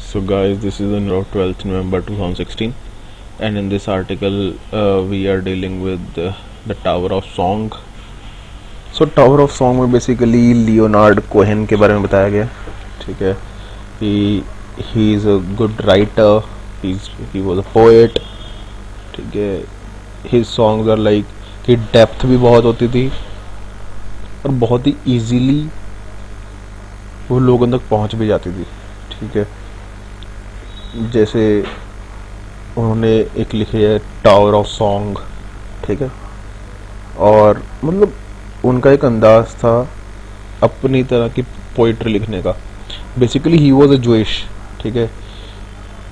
So guys, this is on 12th November 2016, and in this article we are dealing with the Tower of Song. So Tower of Song में basically Leonard Cohen के बारे में बताया गया. ठीक है. he is a good writer. he was a poet. ठीक है. his songs are like कि डेप्थ भी बहुत होती थी और बहुत ही इजीली वो लोगों तक पहुंच भी जाती थी. ठीक है. जैसे उन्होंने एक लिखी है टावर ऑफ सॉन्ग. ठीक है. और मतलब उनका एक अंदाज था अपनी तरह की पोइट्री लिखने का. Basically he was a Jewish. ठीक है.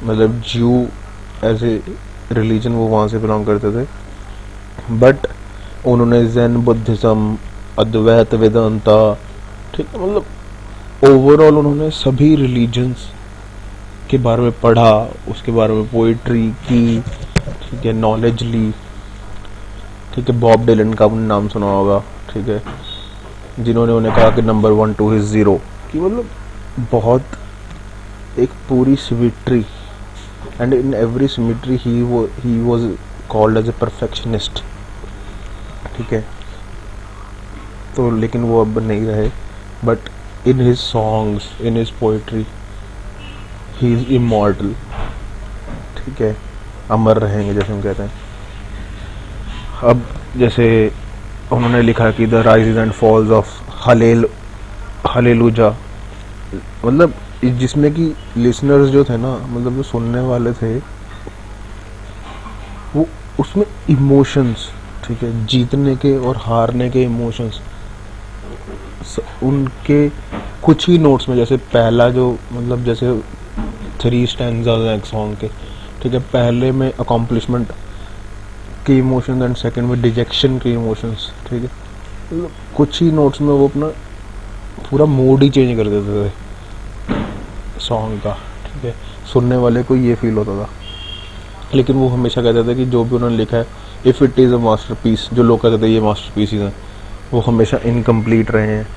मतलब ज्यू एज ए रिलीजन वो वहाँ से बिलोंग करते थे. बट उन्होंने जैन बुद्धिज्म अद्वैत वेदांता. ठीक है. मतलब ओवरऑल उन्होंने सभी रिलीजन्स के बारे में पढ़ा, उसके बारे में पोइट्री की. ठीक है. नॉलेज ली. ठीक है. बॉब डिलन का आपने नाम सुना होगा. ठीक है. जिन्होंने उन्हें कहा कि नंबर 1 2 is 0 कि मतलब बहुत एक पूरी symmetry, and in every symmetry he was called as a perfectionist. ठीक है. तो लेकिन वो अब नहीं रहे. But in his songs, in his poetry, he is immortal. ठीक है. अमर रहेंगे जैसे हम कहते हैं. अब जैसे उन्होंने लिखा कि the rises and falls of Hallelujah. मतलब जिसमें कि लिसनर्स जो थे ना, मतलब जो सुनने वाले थे, वो उसमें इमोशंस, ठीक है, जीतने के और हारने के इमोशंस उनके कुछ ही नोट्स में. जैसे पहला जो मतलब जैसे 3 स्टैंजास हैं एक सॉन्ग के. ठीक है. पहले में अकॉम्प्लिशमेंट के इमोशंस एंड सेकंड में डिजेक्शन के इमोशंस. ठीक है. मतलब कुछ ही नोट्स में वो अपना पूरा मूड ही चेंज कर देते थे सॉन्ग का. ठीक है. सुनने वाले को ये फील होता था. लेकिन वो हमेशा कहते थे कि जो भी उन्होंने लिखा है, if it is a masterpiece, जो लोग कहते थे ये मास्टरपीस हैं, वो हमेशा इनकम्प्लीट रहे हैं.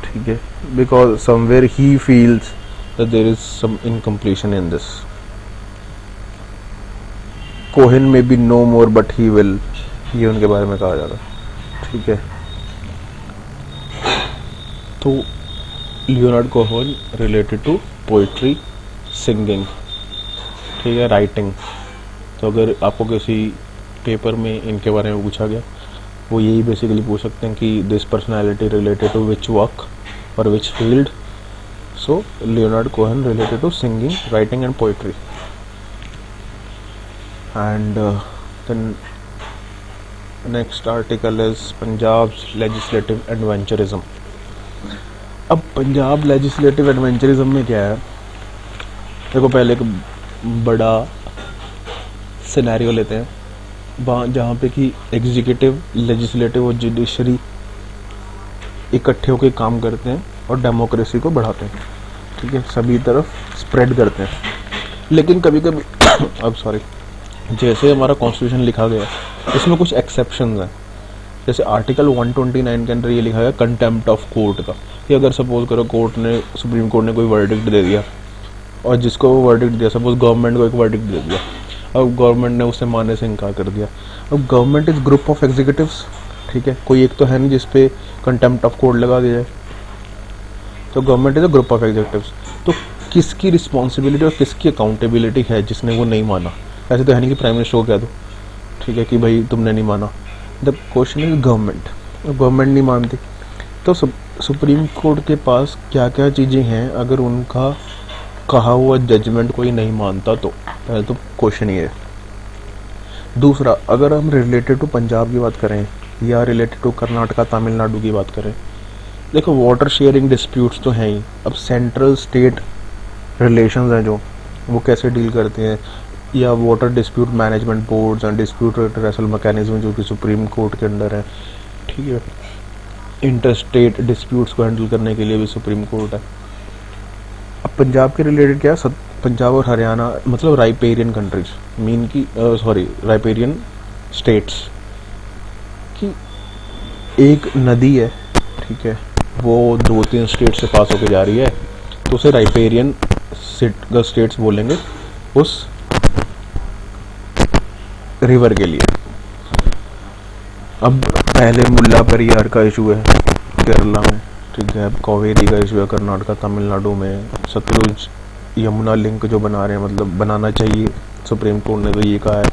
ठीक है. Because somewhere he feels that there is some incompletion in this. Cohen may be no more but he will, ये उनके बारे में कहा जाता है. ठीक है. तो Leonard Cohen related to poetry, singing. ठीक है. राइटिंग. तो अगर आपको किसी पेपर में इनके बारे में पूछा गया, वो यही बेसिकली पूछ सकते हैं कि this personality related to which work और which field. So Leonard Cohen related to singing, writing and poetry. And then next article is Punjab's legislative adventurism. अब पंजाब लेजिस्लेटिव एडवेंचरिज्म में क्या है? देखो, पहले एक बड़ा सिनेरियो लेते हैं वहाँ जहाँ पे कि एग्जीक्यूटिव, लेजिस्लेटिव और जुडिशरी इकट्ठे होकर काम करते हैं और डेमोक्रेसी को बढ़ाते हैं. ठीक है. सभी तरफ स्प्रेड करते हैं. लेकिन कभी कभी अब सॉरी, जैसे हमारा कॉन्स्टिट्यूशन लिखा गया है, इसमें कुछ एक्सेप्शंस हैं. जैसे आर्टिकल 129 के अंदर ये लिखा गया कंटेम्प्ट ऑफ कोर्ट का, कि अगर सपोज करो कोर्ट ने, सुप्रीम कोर्ट ने कोई वर्डिक्ट दे दिया, और जिसको वो वर्डिक्ट दिया, सपोज गवर्नमेंट को एक वर्डिक्ट दे दिया, अब गवर्नमेंट ने उसे मानने से इनकार कर दिया. अब government is group of executives. ठीक है. कोई एक तो है नहीं जिसपे कंटेम्प्ट ऑफ कोर्ट लगा दिया जाए. तो government is a group of executives. तो किसकी रिस्पॉन्सिबिलिटी और किसकी अकाउंटेबिलिटी है जिसने वो नहीं माना? ऐसे तो है नहीं कि प्राइम मिनिस्टर को कह दो, ठीक है, कि भाई तुमने नहीं माना. The question is government. Government नहीं मानती तो सुप्रीम कोर्ट के पास क्या क्या चीज़ें हैं अगर उनका कहा हुआ जजमेंट कोई नहीं मानता तो? पहले तो क्वेश्चन ये है. दूसरा, अगर हम रिलेटेड टू पंजाब की बात करें या रिलेटेड टू कर्नाटका, तमिलनाडु की बात करें, देखो वाटर शेयरिंग डिस्प्यूट्स तो हैं ही. अब सेंट्रल स्टेट रिलेशंस हैं जो वो कैसे डील करते हैं, या water dispute management boards and dispute wrestle mechanism जो कि सुप्रीम कोर्ट के अंडर है. ठीक है. इंटर स्टेट डिस्प्यूट्स को हैंडल करने के लिए भी सुप्रीम कोर्ट है. अब पंजाब के रिलेटेड क्या है? पंजाब और हरियाणा, मतलब राइपेरियन कंट्रीज, मीन की राइपेरियन स्टेट्स की एक नदी है. ठीक है. वो 2-3 स्टेट से पास होके जा रही है, तो उसे राइपेरियन स्टेट्स बोलेंगे उस रिवर के लिए। अब पहले मुल्ला पेरियार का इशू है केरला में, ठीक है। अब कावेरी का इशू है कर्नाटका तमिलनाडु में। सतलुज यमुना लिंक जो बना रहे हैं, मतलब बनाना चाहिए, सुप्रीम कोर्ट ने तो ये कहा है।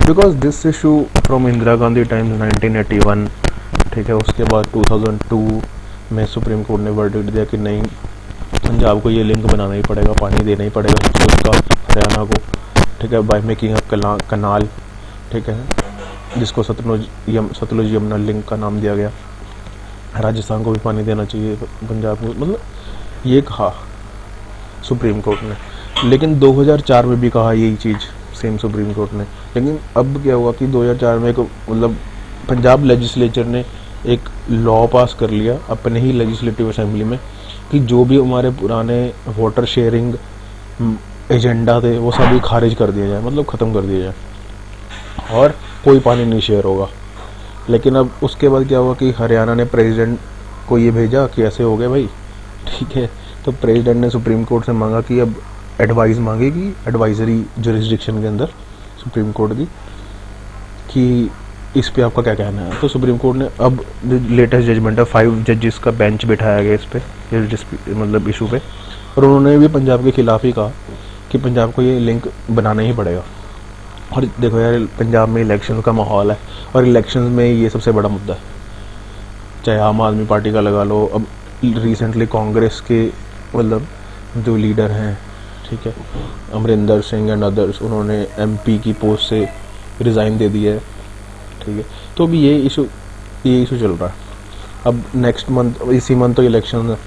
Because this issue from Indira Gandhi times 1981, ठीक है। उसके बाद 2002 में सुप्रीम कोर्ट ने वर्डिक्ट दिया कि नहीं, पंजाब को ये लिंक बनाना ही पड़ेगा, पानी देना ही पड़ेगा उसका हरियाणा को, ठीक है, बाय मेकिंग अ कनाल, ठीक है, जिसको सतलुज यमुना लिंक का नाम दिया गया। राजस्थान को भी पानी देना चाहिए, पंजाब को, मतलब ये कहा सुप्रीम कोर्ट ने। लेकिन 2004 में भी कहा यही चीज़ सेम सुप्रीम कोर्ट ने। लेकिन अब क्या हुआ कि 2004 में मतलब पंजाब लेजिस्लेचर ने एक लॉ पास कर लिया अपने ही लेजिस्लेटिव असेंबली में कि जो भी हमारे पुराने वाटर शेयरिंग एजेंडा थे वो सभी खारिज कर दिया जाए, मतलब ख़त्म कर दिया जाए और कोई पानी नहीं शेयर होगा। लेकिन अब उसके बाद क्या हुआ कि हरियाणा ने प्रेसिडेंट को ये भेजा कि ऐसे हो गए भाई, ठीक है। तो प्रेसिडेंट ने सुप्रीम कोर्ट से मांगा कि अब एडवाइस मांगेगी एडवाइजरी जुरिस्डिक्शन के अंदर सुप्रीम कोर्ट की कि इस पे आपका क्या कहना है। तो सुप्रीम कोर्ट ने अब लेटेस्ट जजमेंट है, 5 जजेस का बेंच बिठाया गया इस पे, मतलब इशू पे, और उन्होंने भी पंजाब के खिलाफ ही कहा कि पंजाब को ये लिंक बनाना ही पड़ेगा। और देखो यार, पंजाब में इलेक्शन का माहौल है और इलेक्शन में ये सबसे बड़ा मुद्दा है, चाहे आम आदमी पार्टी का लगा लो। अब रिसेंटली कांग्रेस के मतलब जो लीडर हैं, ठीक है, अमरिंदर सिंह एंड अदर्स, उन्होंने एमपी की पोस्ट से रिज़ाइन दे दिया है, ठीक है। तो अभी ये इशू चल रहा है। अब नेक्स्ट मंथ, इसी मंथ तो इलेक्शन है,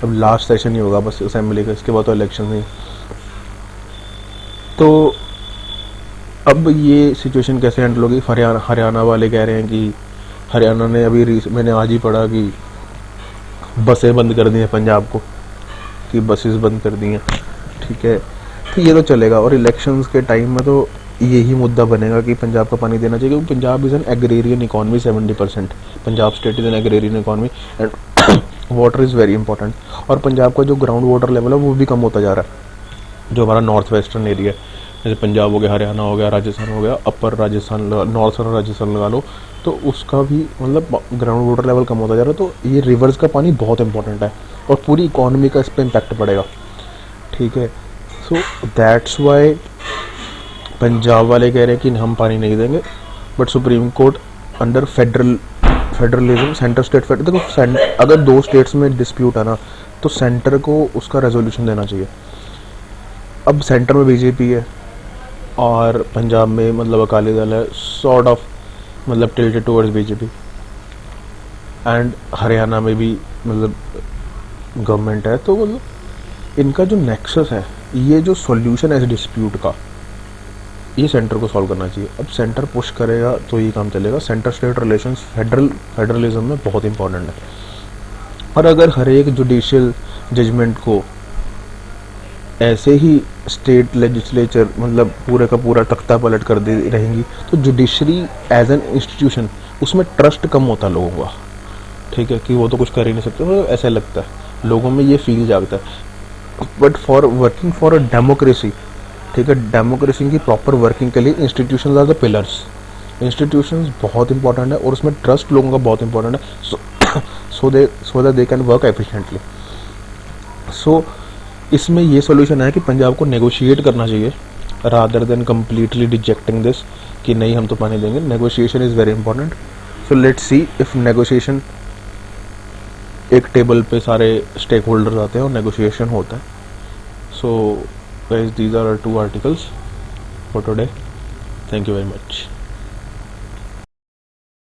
अब लास्ट सेशन ही होगा बस असेंबली का, इसके बाद तो इलेक्शन नहीं। तो अब ये सिचुएशन कैसे हैंडल होगी? हरियाणा वाले कह रहे हैं कि हरियाणा ने अभी मैंने आज ही पढ़ा कि बसें बंद कर दी हैं पंजाब को, कि बसेस बंद कर दी हैं, ठीक है। तो ये तो चलेगा और इलेक्शंस के टाइम में तो यही मुद्दा बनेगा कि पंजाब का पानी देना चाहिए, क्योंकि Punjab is an agrarian economy, 70% Punjab state is an agrarian economy and water is very important. और पंजाब का जो ग्राउंड वाटर लेवल है वो भी कम होता जा रहा है। जो हमारा नॉर्थ वेस्टर्न एरिया है, जैसे पंजाब हो गया, हरियाणा हो गया, राजस्थान हो गया, अपर राजस्थान, नॉर्थ और राजस्थान लगा लो, तो उसका भी मतलब ग्राउंड वाटर लेवल कम होता जा रहा है। तो ये रिवर्स का पानी बहुत इंपॉर्टेंट है और पूरी इकॉनमी का इस पर इम्पैक्ट पड़ेगा, ठीक है। सो दैट्स वाई पंजाब वाले कह रहे हैं कि हम पानी नहीं देंगे, but supreme court under federalism, centre state federal, देखो अगर 2 स्टेट्स में डिस्प्यूट है ना, तो सेंटर को उसका रेजोल्यूशन देना चाहिए। अब सेंटर में बीजेपी है और पंजाब में मतलब अकाली दल है, सॉर्ट ऑफ मतलब tilted towards BJP, and Haryana में भी मतलब गवर्नमेंट है। तो मतलब इनका जो नेक्सस है, ये जो सॉल्यूशन है इस डिस्प्यूट का, ये सेंटर को सॉल्व करना चाहिए। अब सेंटर पुश करेगा तो ये काम चलेगा। सेंटर स्टेट रिलेशंस फेडरलिज्म में बहुत इंपॉर्टेंट है। और अगर हर एक जुडिशियल जजमेंट को ऐसे ही स्टेट लेजिस्लेचर मतलब पूरे का पूरा तख्ता पलट कर दे रहेंगी, तो जुडिशरी एज एन इंस्टीट्यूशन, उसमें ट्रस्ट कम होता है लोगों का, ठीक है, कि वो तो कुछ कर ही नहीं सकते, तो ऐसा लगता है लोगों में, ये फील जागता है। But for working for a democracy, ठीक है, डेमोक्रेसी की प्रॉपर वर्किंग के लिए institutions are the pillars. Institutions बहुत इंपॉर्टेंट है और उसमें ट्रस्ट लोगों का बहुत इंपॉर्टेंट है, so that they can work efficiently. So इसमें ये सॉल्यूशन है कि पंजाब को नेगोशिएट करना चाहिए rather than completely rejecting this कि नहीं हम तो पानी देंगे। Negotiation is very important. So let's see if negotiation, एक टेबल पे सारे स्टेक होल्डर्स आते हैं और नेगोशिएशन होता है। So guys, these are our 2 articles for today. Thank you very much.